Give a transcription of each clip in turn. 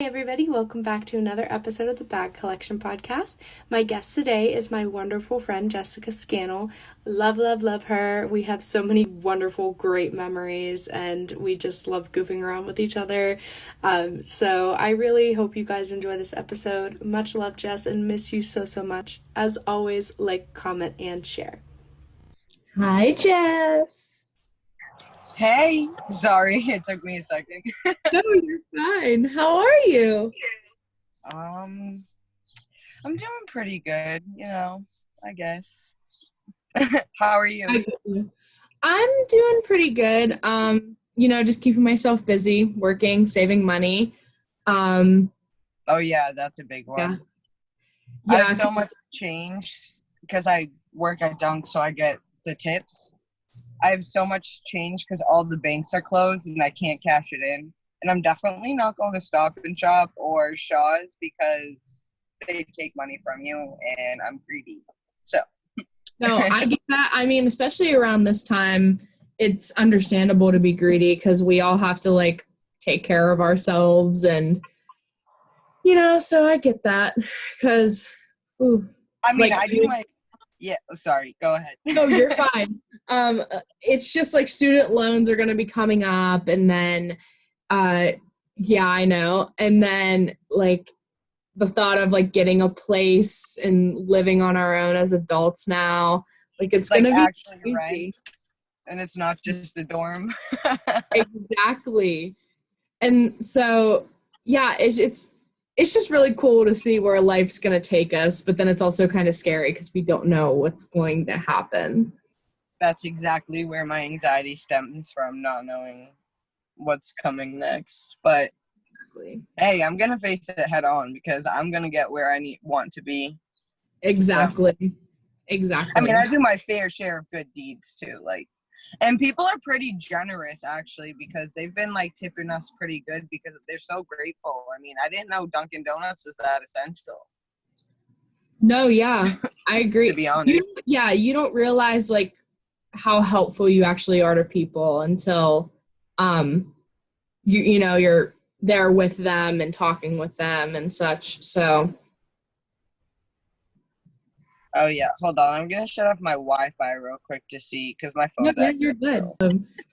Hey everybody, welcome back to another episode of the Bag Collection Podcast. My guest today is my wonderful friend Jessica Scannell. Love, love, love her. We have so many wonderful, great memories, and we just love goofing around with each other. So I really hope you guys enjoy this episode. Much love, Jess, and miss you so, so much. As always, like, comment, and share. Hi, Jess. Hey, sorry, it took me a second. No, you're fine. How are you? I'm doing pretty good, I guess. How are you? I'm doing pretty good. Just keeping myself busy, working, saving money. Oh yeah, that's a big one. Yeah. I have so much change because I work at Dunk, so I get the tips. I have so much change because all the banks are closed and I can't cash it in. And I'm definitely not going to Stop and Shop or Shaw's because they take money from you and I'm greedy. So. No, I get that. I mean, especially around this time, it's understandable to be greedy because we all have to take care of ourselves and, so I get that because, yeah, sorry, go ahead. No, you're fine. It's just student loans are going to be coming up and then, yeah, I know. And then the thought of getting a place and living on our own as adults now, it's going to be actually crazy. Right. And it's not just a dorm. Exactly. And so, yeah, it's just really cool to see where life's going to take us, but then it's also kind of scary because we don't know what's going to happen. That's exactly where my anxiety stems from, not knowing what's coming next. But exactly. Hey, I'm going to face it head on because I'm going to get where I want to be. Exactly. So, exactly. I mean, I do my fair share of good deeds too. And people are pretty generous actually because they've been tipping us pretty good because they're so grateful. I mean, I didn't know Dunkin' Donuts was that essential. No, yeah, I agree. To be honest. You don't realize how helpful you actually are to people until you're there with them and talking with them and such. So oh yeah, hold on, I'm gonna shut off my Wi-Fi real quick to see because my phone's active. You're good.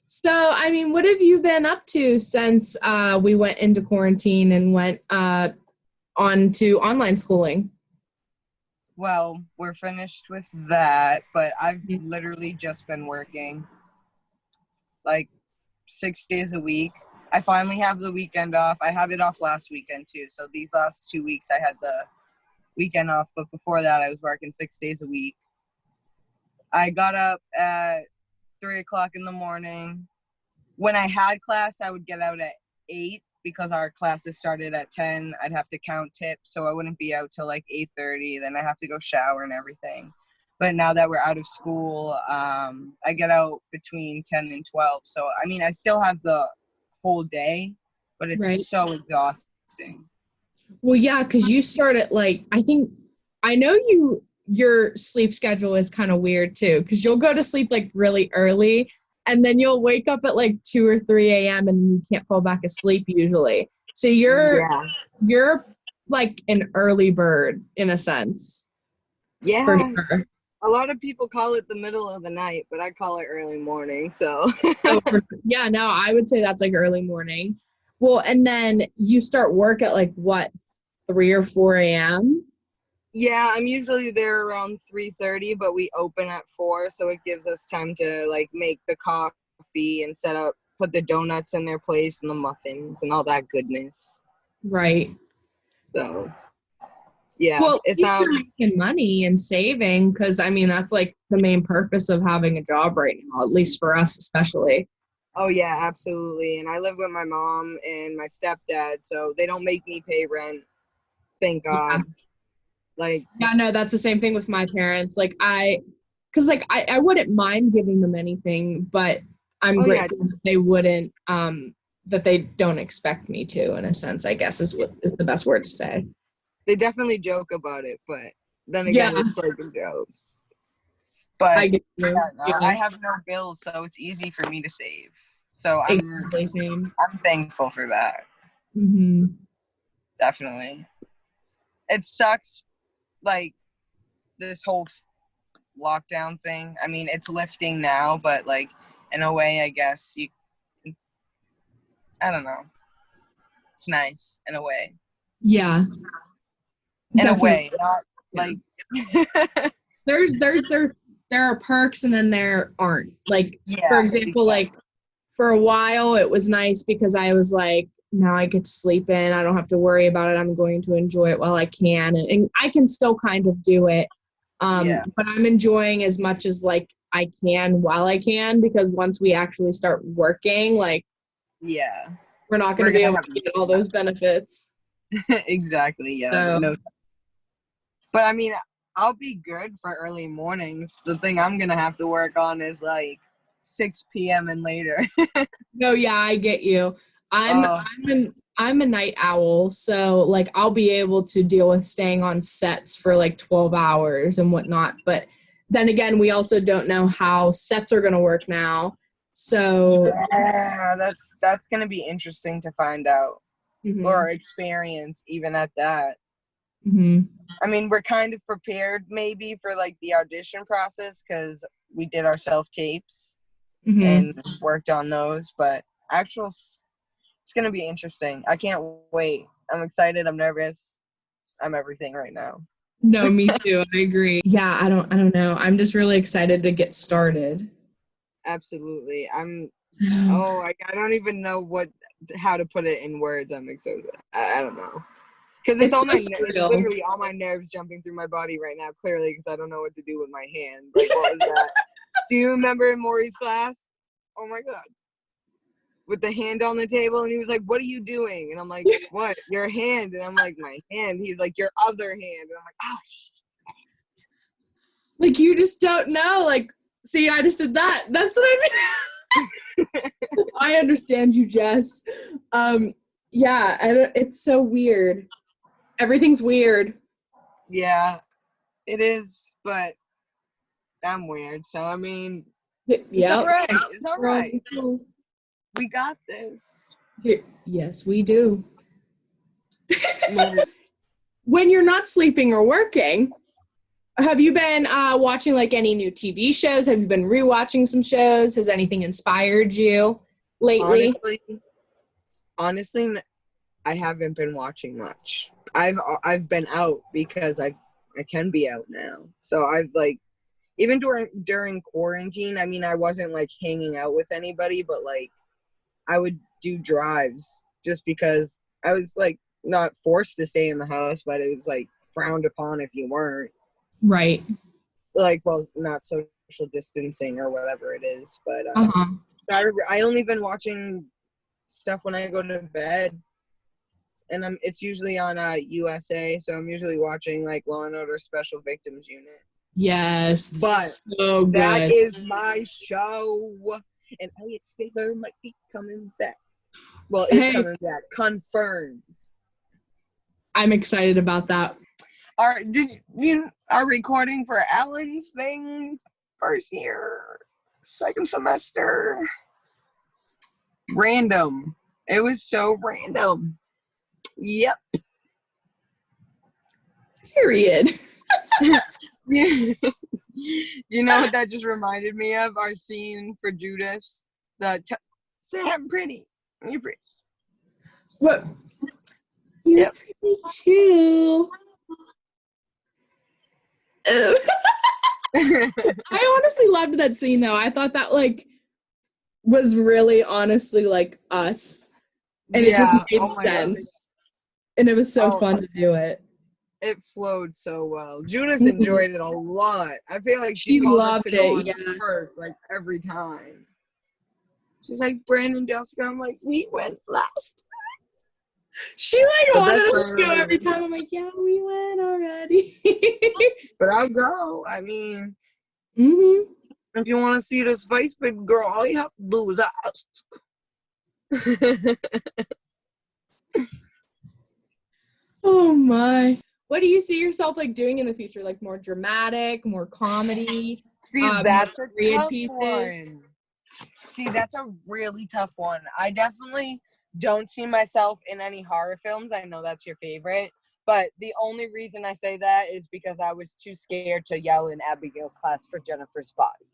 So I mean, what have you been up to since we went into quarantine and went on to online schooling? Well, we're finished with that, but I've literally just been working 6 days a week. I finally have the weekend off. I had it off last weekend too. So these last 2 weeks I had the weekend off, but before that I was working 6 days a week. I got up at 3:00 in the morning. When I had class, I would get out at 8 because our classes started at 10. I'd have to count tips, so I wouldn't be out till 8:30. Then I have to go shower and everything. But now that we're out of school, I get out between 10 and 12. So, I mean, I still have the whole day, but it's so exhausting. Well, yeah, because you start at I know your sleep schedule is kind of weird too, because you'll go to sleep really early and then you'll wake up at 2 or 3 a.m. and you can't fall back asleep usually. So you're an early bird in a sense. Yeah. For sure. A lot of people call it the middle of the night, but I call it early morning, so. Yeah, no, I would say that's early morning. Well, and then you start work at 3 or 4 a.m.? Yeah, I'm usually there around 3:30, but we open at 4, so it gives us time to make the coffee and put the donuts in their place and the muffins and all that goodness. Right. So, yeah. Well, it's making money and saving because, I mean, that's the main purpose of having a job right now, at least for us especially. Oh, yeah, absolutely. And I live with my mom and my stepdad, so they don't make me pay rent. Thank God. Yeah, no, that's the same thing with my parents. I wouldn't mind giving them anything, but I'm grateful that they wouldn't, that they don't expect me to, in a sense, I guess is the best word to say. They definitely joke about it, but then again, it's a joke. But I have no bills, so it's easy for me to save. So I'm thankful for that. Mm-hmm. definitely. It sucks, like, this whole lockdown thing. I mean, it's lifting now, but, like, in a way, I guess I don't know. It's nice in a way. Yeah. In Definitely. a way, not like. There are perks and then there aren't. Like, Yeah, for example, exactly. like for a while it was nice because I was like, now I get to sleep in. I don't have to worry about it. I'm going to enjoy it while I can. And I can still kind of do it. Yeah. But I'm enjoying as much as like I can while I can, because once we actually start working, like, Yeah. we're not going to be able to get all those benefits. Exactly. Yeah. So, No. But I mean, I'll be good for early mornings. The thing I'm gonna have to work on is like 6 p.m. and later. no, yeah, I get you. I'm a night owl, so like I'll be able to deal with staying on sets for like 12 hours and whatnot. But then again, we also don't know how sets are gonna work now. So Yeah, that's gonna be interesting to find out or experience even at that. I mean, we're kind of prepared maybe for like the audition process because we did our self-tapes and worked on those, but it's going to be interesting. I can't wait. I'm excited. I'm nervous. I'm everything right now. No, me too. I agree. Yeah, I don't know. I'm just really excited to get started. Absolutely. I don't even know how to put it in words. I'm excited. I don't know. Because it's literally all my nerves jumping through my body right now, clearly, because I don't know what to do with my hand. Like, what was that? Do you remember in Maury's class? Oh, my God. With the hand on the table, and he was like, what are you doing? And I'm like, what? Your hand. And I'm like, my hand. He's like, your other hand. And I'm like, oh, shit. Like, you just don't know. Like, see, I just did that. That's what I mean. I understand you, Jess. Yeah, it's so weird. Everything's weird. Yeah, it is, but I'm weird. So, I mean, it's all right. It's all right. We got this. Yes, we do. When you're not sleeping or working, have you been watching like any new TV shows? Have you been rewatching some shows? Has anything inspired you lately? Honestly, I haven't been watching much. I've been out because I can be out now. So I've like, even during quarantine, I mean, I wasn't like hanging out with anybody, but like I would do drives just because I was like not forced to stay in the house, but it was like frowned upon if you weren't. Right. Like, well, not social distancing or whatever it is, but I only been watching stuff when I go to bed, and it's usually on USA, so I'm usually watching like Law and Order Special Victims Unit. Yes, but so good. That is my show, and Elliot Stabler might be coming back. Well, it's coming back, confirmed. I'm excited about that. Did you are recording for Alan's thing? First year, second semester. Random. It was so random. Yep. Period. Do you know what that just reminded me of? Our scene for Judas. Say I'm pretty. You're pretty. What? You're pretty too. I honestly loved that scene though. I thought that like was really honestly like us, and it just made sense. God. And it was so fun to do it. It flowed so well. Judith enjoyed it a lot. I feel like she loved it first, like every time. She's like, Brandon, Jessica. I'm like, we went last. She like wanted us to go every time. I'm like, yeah, we went already. But I'll go. I mean, if you want to see this face, baby girl, all you have to do is ask. Oh my. What do you see yourself like doing in the future? Like more dramatic, more comedy? See, that's a tough one. See, that's a really tough one. I definitely don't see myself in any horror films. I know that's your favorite. But the only reason I say that is because I was too scared to yell in Abigail's class for Jennifer's body.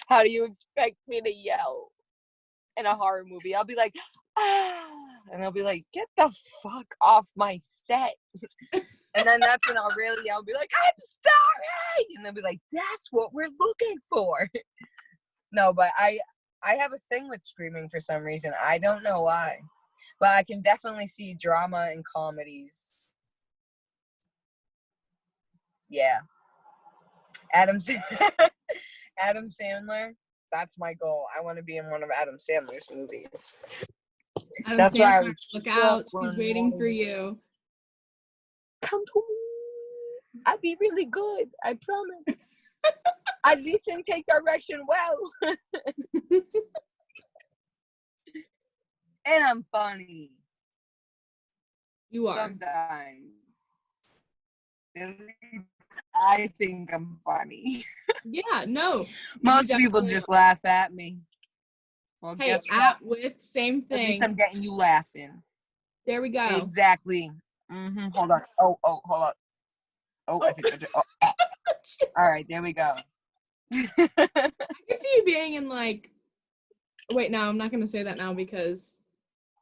How do you expect me to yell in a horror movie? I'll be like, ah, and they'll be like, get the fuck off my set. And then that's when I'll really yell, be like, I'm sorry. And they'll be like, that's what we're looking for. No, but I have a thing with screaming for some reason. I don't know why. But I can definitely see drama and comedies. Yeah. Adam Sandler, that's my goal. I want to be in one of Adam Sandler's movies. Adam That's why I Sandler, was look out. so He's waiting for you. Come to me. I'll be really good. I promise. I listen, take direction well. And I'm funny. You are. Sometimes. I think I'm funny. Yeah, no. Most people just laugh at me. Well, Hey, guess at what? with same At least thing. I'm getting you laughing. There we go. Exactly. Hold on. Oh, hold on. I think I just, all right, there we go. I can see you being in like. Wait, no, I'm not gonna say that now because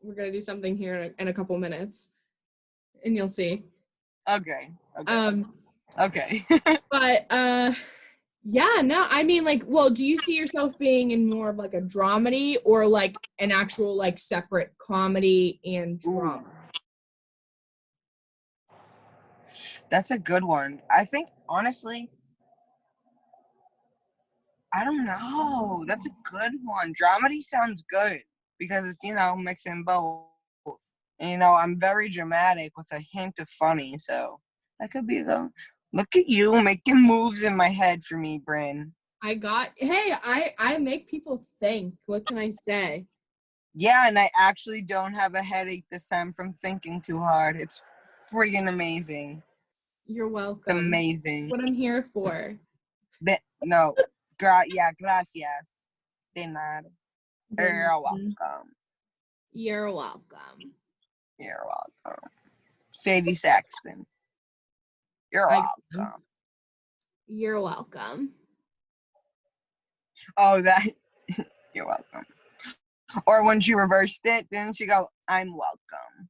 we're gonna do something here in a couple minutes, and you'll see. Okay. Okay. But yeah, no, I mean, like, well, do you see yourself being in more of like a dramedy or like an actual like separate comedy and drama? That's a good one. I think, honestly, I don't know. That's a good one. Dramedy sounds good because it's, mixing both. And, I'm very dramatic with a hint of funny, so that could be the. Look at you making moves in my head for me, Bryn. I make people think. What can I say? Yeah, and I actually don't have a headache this time from thinking too hard. It's friggin' amazing. You're welcome. It's amazing. What I'm here for. Gracias. De nada. You're welcome. You're welcome. You're welcome. Sadie Saxton. You're welcome. You're welcome. Oh, that. You're welcome. Or when she reversed it, didn't she go, I'm welcome?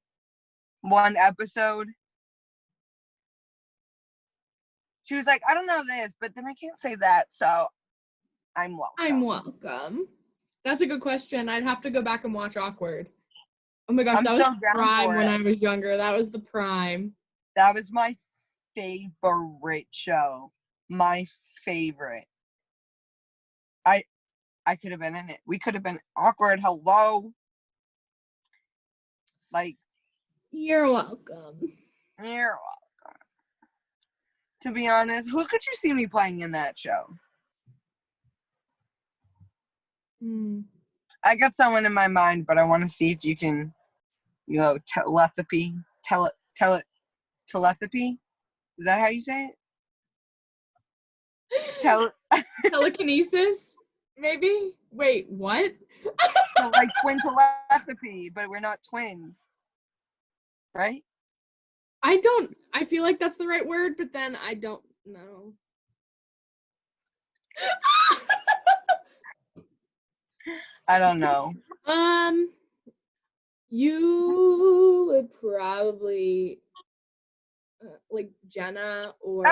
One episode. She was like, I don't know this, but then I can't say that, so I'm welcome. I'm welcome. That's a good question. I'd have to go back and watch Awkward. Oh my gosh, that was the prime when I was younger. That was the prime. That was my favorite show. My favorite. I could have been in it. We could have been Awkward. Hello. Like. You're welcome. You're welcome. To be honest, who could you see me playing in that show? I got someone in my mind, but I want to see if you can, telepathy. Telepathy? Is that how you say it? Telekinesis? Maybe? Wait, what? So like twin telepathy, but we're not twins. Right? I feel like that's the right word, but then I don't know. I don't know. You would probably like Jenna or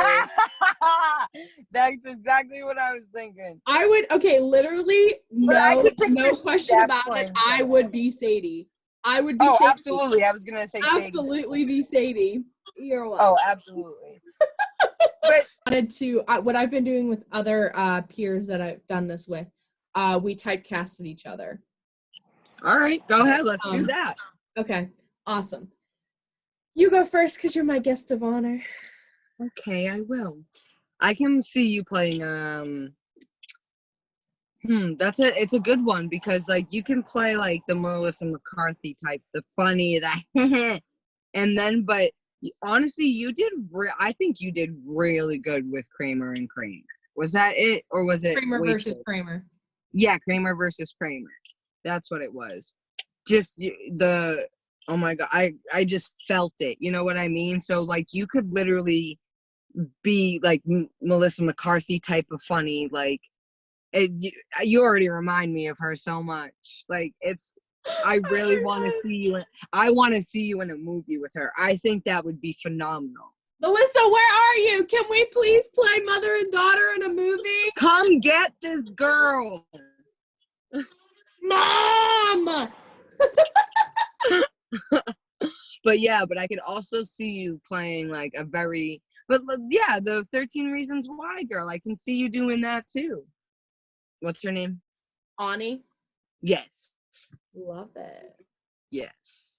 That's exactly what I was thinking. I would literally no question about it. I would be Sadie. I would be Sadie. Absolutely. I was gonna say absolutely be Sadie. You're welcome. Oh, absolutely. But what I've been doing with other peers that I've done this with, we typecasted each other. All right, go ahead. Let's do that. Okay, awesome. You go first because you're my guest of honor. Okay, I will. I can see you playing. It's a good one because like you can play like the Melissa McCarthy type, the funny that, and then but honestly, I think you did really good with Kramer and Kramer. Was that it, or was it Kramer versus Kramer? Yeah, Kramer versus Kramer. That's what it was. oh my God, I just felt it. You know what I mean? So like you could literally be like Melissa McCarthy type of funny. Like you already remind me of her so much. Like I really want to see you. I want to see you in a movie with her. I think that would be phenomenal. Melissa, where are you? Can we please play mother and daughter in a movie? Come get this girl. Mom! But I could also see you playing like the 13 Reasons Why girl. I can see you doing that too. What's her name? Ani? Yes. Love it. Yes.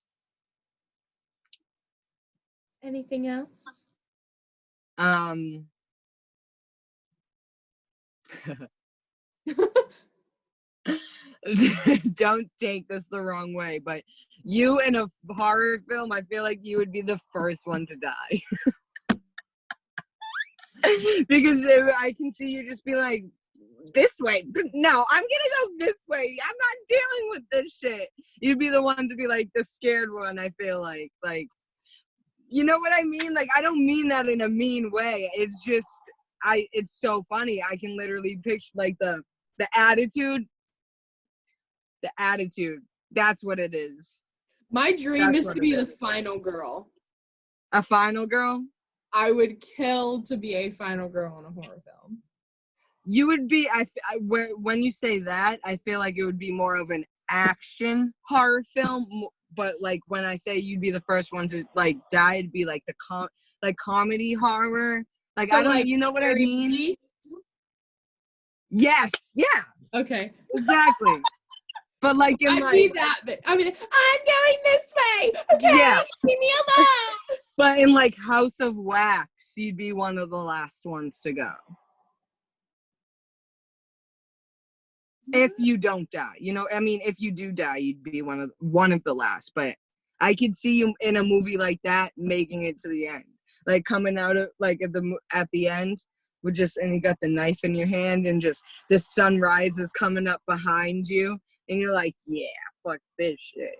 Anything else? Don't take this the wrong way, but you in a horror film, I feel like you would be the first one to die. Because I can see you just be like, this way. No, I'm gonna go this way. I'm not dealing with this shit. You'd be the one to be like the scared one, I feel like. Like, you know what I mean? Like, I don't mean that in a mean way. It's just, it's so funny. I can literally picture like the attitude. The attitude. That's what it is. My dream is to be the final girl. A final girl? I would kill to be a final girl in a horror film. You would be, when you say that, I feel like it would be more of an action horror film. But like when I say you'd be the first one to like die, it'd be like like comedy horror. Like, so I don't, like, you know what I mean? Yes. Yeah. Okay. Exactly. But like in I'd be that bit. I mean, I'm going this way. Okay. Yeah. Leave me alone. But in like House of Wax, you'd be one of the last ones to go. If you don't die, you know, I mean, if you do die, you'd be one of the last. But I could see you in a movie like that, making it to the end, like coming out of like at the end with and you got the knife in your hand, and just the sunrise is coming up behind you, and you're like, yeah, fuck this shit.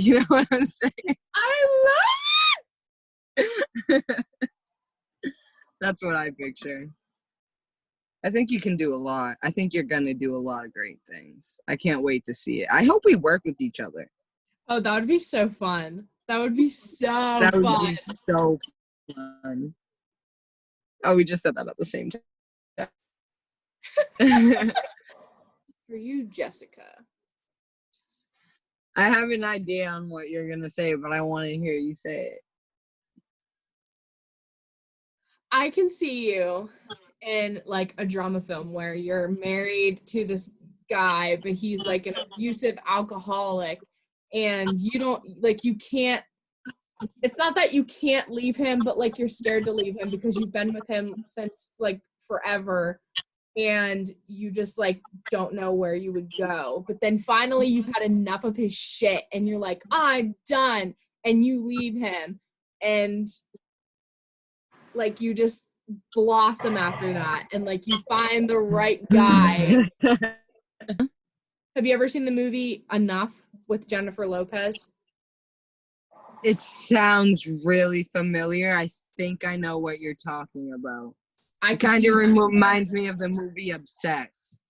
You know what I'm saying? I love it. That's what I picture. I think you can do a lot. I think you're going to do a lot of great things. I can't wait to see it. I hope we work with each other. Oh, that would be so fun. That would be so fun. Be so fun. Oh, we just said that at the same time. For you, Jessica. I have an idea on what you're going to say, but I want to hear you say it. I can see you in like a drama film where you're married to this guy, but he's like an abusive alcoholic, and you don't like, you can't, it's not that you can't leave him, but like you're scared to leave him because you've been with him since like forever, and you just like don't know where you would go. But then finally you've had enough of his shit and you're like, I'm done, and you leave him, and like you just blossom after that, and like you find the right guy. Have you ever seen the movie Enough with Jennifer Lopez? It sounds really familiar. I think I know what you're talking about. It kind of reminds me of the movie Obsessed.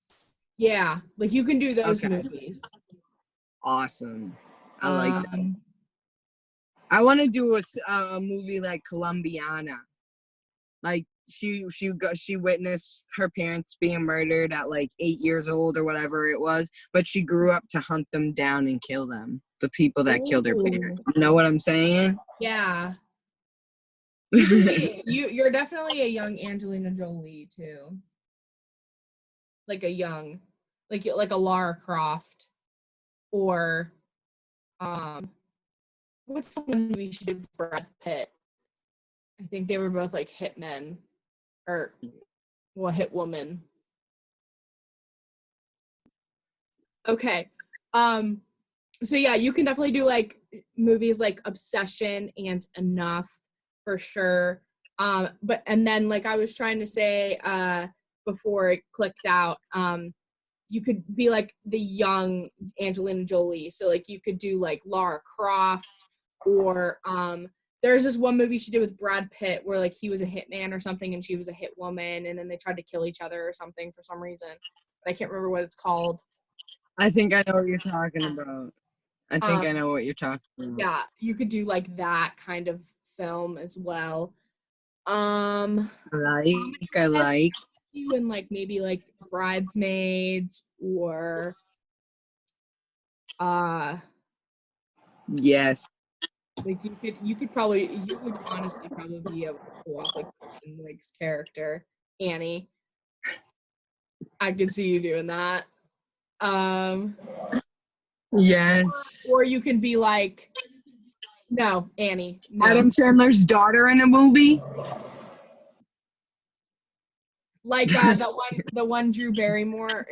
Yeah, like you can do those movies. Awesome. I like that. I want to do a movie like Colombiana. Like she witnessed her parents being murdered at like 8 years old or whatever it was, but she grew up to hunt them down and kill them. The people that killed her parents. You know what I'm saying? Yeah. You're definitely a young Angelina Jolie too. Like a young, like a Lara Croft, or what's the one movie she did with Brad Pitt? I think they were both like hitmen, or hit woman. Okay. So yeah, you can definitely do like movies like Obsession and Enough for sure. But and then like I was trying to say before it clicked out, you could be like the young Angelina Jolie. So like you could do like Lara Croft, or there's this one movie she did with Brad Pitt where like he was a hitman or something and she was a hit woman, and then they tried to kill each other or something for some reason. But I can't remember what it's called. I think I know what you're talking about. I think I know what you're talking about. Yeah, you could do like that kind of film as well. I like. You in like maybe like Bridesmaids, or Yes. like you would honestly probably be able to pull off like Kristen Wiig's character, Annie. I could see you doing that. Yes. Or you could be like, no, Annie. No. Adam Sandler's daughter in a movie. Like the one Drew Barrymore.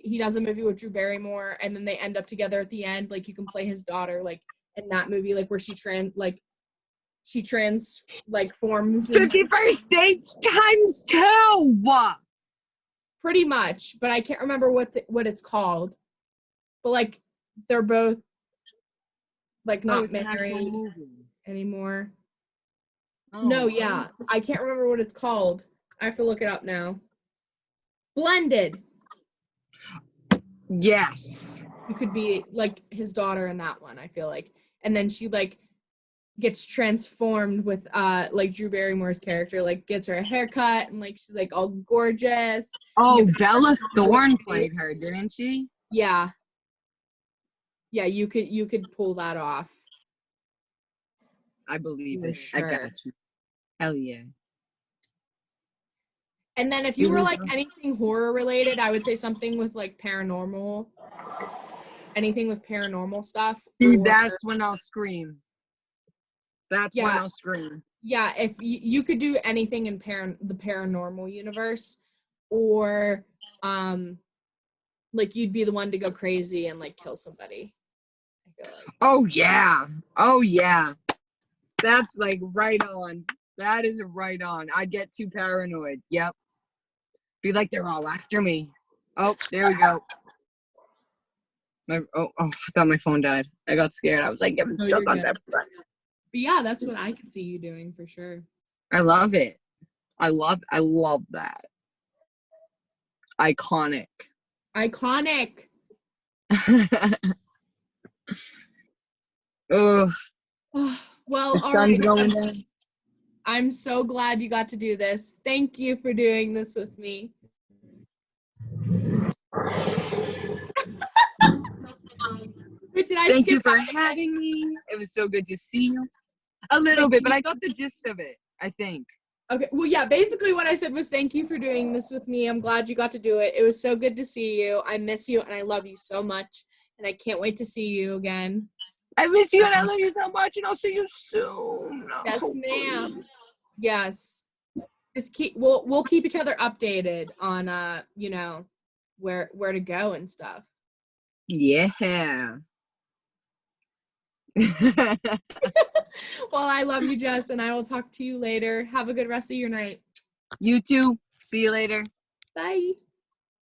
He does a movie with Drew Barrymore, and then they end up together at the end. Like you can play his daughter, like in that movie, like where she transforms. 50 First Dates times 2. Pretty much, but I can't remember what it's called. But like they're both like not married anymore. Oh. No, yeah, I can't remember what it's called. I have to look it up now. Blended. Yes. You could be like his daughter in that one, I feel like. And then she like gets transformed with like Drew Barrymore's character, like gets her a haircut and like she's like all gorgeous. Oh, Bella Thorne played her, didn't she? Yeah. Yeah, you could pull that off. I believe it. Sure. I got you. Hell yeah. And then if you were like anything horror related, I would say something with like paranormal. Anything with paranormal stuff. Dude, that's when I'll scream. When I'll scream. Yeah, if you could do anything in the paranormal universe, or like you'd be the one to go crazy and like kill somebody. I feel like. Oh yeah. That's like right on. That is right on. I'd get too paranoid. Yep. Be like they're all after me. Oh, there we go. I thought my phone died. I got scared. I was like, still on that. But yeah, that's what I could see you doing for sure. I love it. I love that. Iconic. Ugh. Well, the all sun's right. Going down. I'm so glad you got to do this. Thank you for doing this with me. Thank you for having me. It was so good to see you. A little bit, but I got the gist of it, I think. Okay, well, yeah, basically what I said was thank you for doing this with me. I'm glad you got to do it. It was so good to see you. I miss you, and I love you so much, and I can't wait to see you again. I miss you, and I love you so much, and I'll see you soon. Yes, ma'am. Yes. We'll keep each other updated on where to go and stuff. Yeah. Well, I love you, Jess, and I will talk to you later. Have a good rest of your night. You too. See you later. Bye.